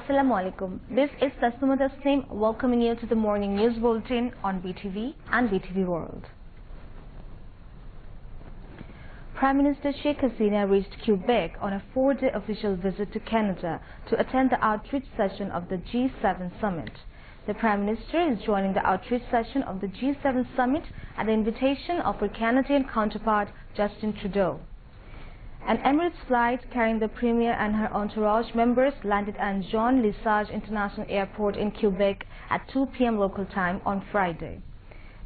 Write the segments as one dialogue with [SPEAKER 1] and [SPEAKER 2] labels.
[SPEAKER 1] Assalamu alaikum. This is Tasnumat Tasneem welcoming you to the morning news bulletin on BTV and BTV World. Prime Minister Sheikh Hasina reached Quebec on a 4-day official visit to Canada to attend the outreach session of the G7 summit. The Prime Minister is joining the outreach session of the G7 summit at the invitation of her Canadian counterpart Justin Trudeau. An Emirates flight carrying the Premier and her entourage members landed at Jean Lesage International Airport in Quebec at 2 p.m. local time on Friday.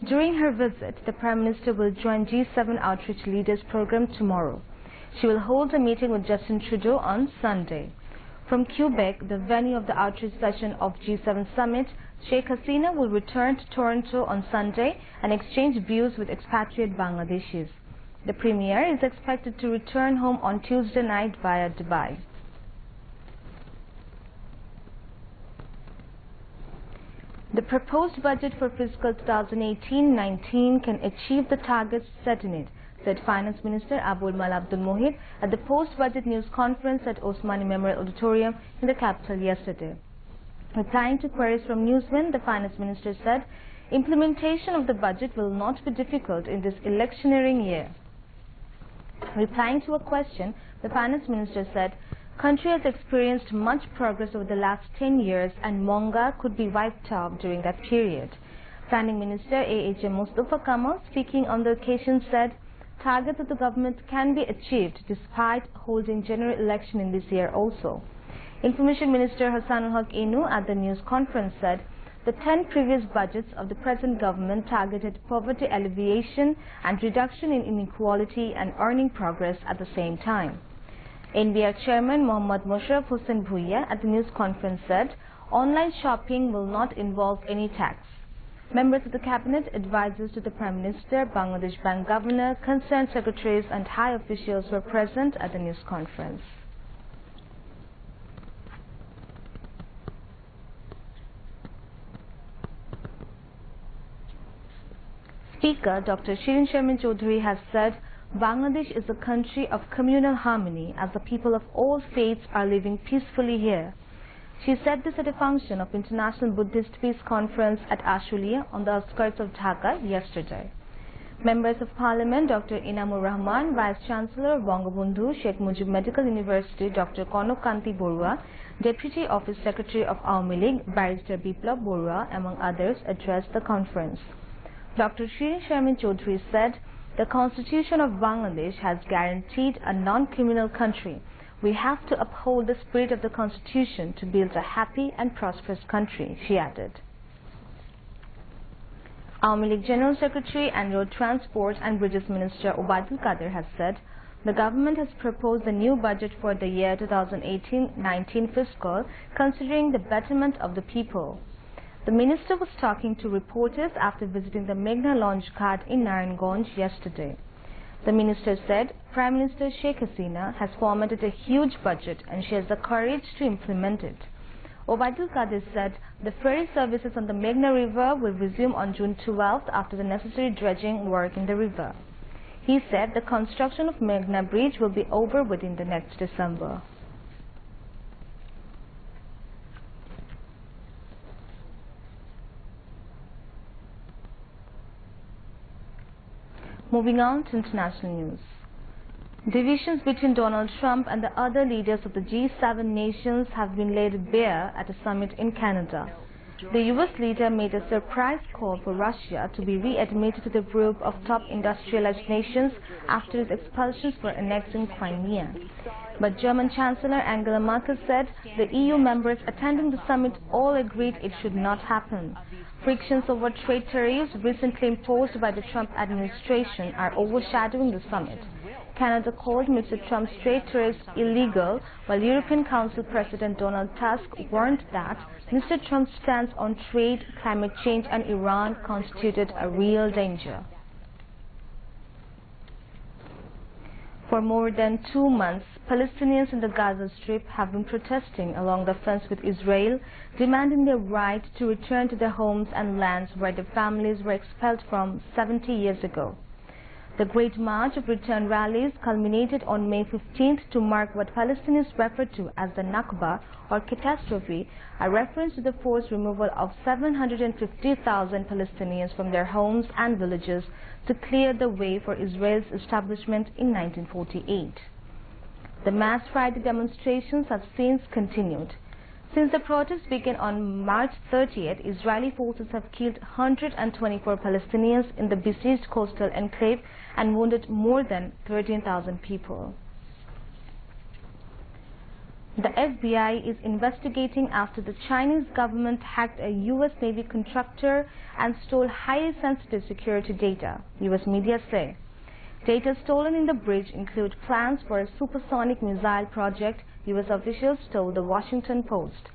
[SPEAKER 1] During her visit, the Prime Minister will join G7 Outreach Leaders program tomorrow. She will hold a meeting with Justin Trudeau on Sunday. From Quebec, the venue of the outreach session of G7 Summit, Sheikh Hasina will return to Toronto on Sunday and exchange views with expatriate Bangladeshis. The Premier is expected to return home on Tuesday night via Dubai. The proposed budget for fiscal 2018-19 can achieve the targets set in it, said Finance Minister Abul Mal Abdul Mohit at the post-budget news conference at Osmani Memorial Auditorium in the capital yesterday. Replying to queries from newsmen, the Finance Minister said, implementation of the budget will not be difficult in this electioneering year. Replying to a question, the Finance Minister said, country has experienced much progress over the last 10 years and Monga could be wiped out during that period. Planning Minister A.H.M. Mustafa Kamal, speaking on the occasion, said, targets of the government can be achieved despite holding general election in this year also. Information Minister Hassanul Haq Inu at the news conference said, the 10 previous budgets of the present government targeted poverty alleviation and reduction in inequality and earning progress at the same time. NBR Chairman Mohammad Musharraf Hussain Bhuiya at the news conference said, online shopping will not involve any tax. Members of the Cabinet, advisors to the Prime Minister, Bangladesh Bank Governor, concerned secretaries and high officials were present at the news conference. Speaker Dr. Shirin Sharmin Chaudhary has said, Bangladesh is a country of communal harmony as the people of all faiths are living peacefully here. She said this at a function of International Buddhist Peace Conference at Ashulia on the outskirts of Dhaka yesterday. Members of Parliament Dr. Inamur Rahman, Vice Chancellor of Bangabandhu Sheikh Mujib Medical University Dr. Konok Kanti Borua, Deputy Office Secretary of Awami League Barrister Biplab Borua, among others, addressed the conference. Dr. Shirin Sharmin Chaudhary said, the Constitution of Bangladesh has guaranteed a non-criminal country. We have to uphold the spirit of the Constitution to build a happy and prosperous country, she added. Awami League General Secretary and Road Transport and Bridges Minister Obaidul Qadir has said, the government has proposed a new budget for the year 2018-19 fiscal, considering the betterment of the people. The minister was talking to reporters after visiting the Meghna launch pad in Narayanganj yesterday. The minister said, Prime Minister Sheikh Hasina has formatted a huge budget and she has the courage to implement it. Obaidul Qadir said, the ferry services on the Meghna River will resume on June 12th after the necessary dredging work in the river. He said the construction of Meghna Bridge will be over within the next December. Moving on to international news. Divisions between Donald Trump and the other leaders of the G7 nations have been laid bare at a summit in Canada. The US leader made a surprise call for Russia to be readmitted to the group of top industrialized nations after its expulsion for annexing Crimea. But German Chancellor Angela Merkel said the EU members attending the summit all agreed it should not happen. Frictions over trade tariffs recently imposed by the Trump administration are overshadowing the summit. Canada called Mr. Trump's trade tariffs illegal, while European Council President Donald Tusk warned that Mr. Trump's stance on trade, climate change and Iran constituted a real danger. For more than 2 months, Palestinians in the Gaza Strip have been protesting along the fence with Israel, demanding their right to return to their homes and lands where their families were expelled from 70 years ago. The Great March of Return rallies culminated on May 15th to mark what Palestinians refer to as the Nakba, or catastrophe, a reference to the forced removal of 750,000 Palestinians from their homes and villages to clear the way for Israel's establishment in 1948. The Mass Friday demonstrations have since continued. Since the protests began on March 30th, Israeli forces have killed 124 Palestinians in the besieged coastal enclave and wounded more than 13,000 people. The FBI is investigating after the Chinese government hacked a U.S. Navy contractor and stole highly sensitive security data, U.S. media say. Data stolen in the breach include plans for a supersonic missile project, U.S. officials told the Washington Post.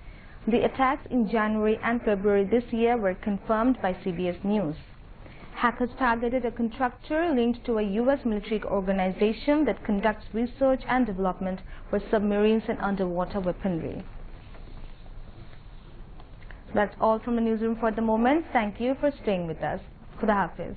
[SPEAKER 1] The attacks in January and February this year were confirmed by CBS News. Hackers targeted a contractor linked to a U.S. military organization that conducts research and development for submarines and underwater weaponry. That's all from the newsroom for the moment. Thank you for staying with us. Khuda Hafiz.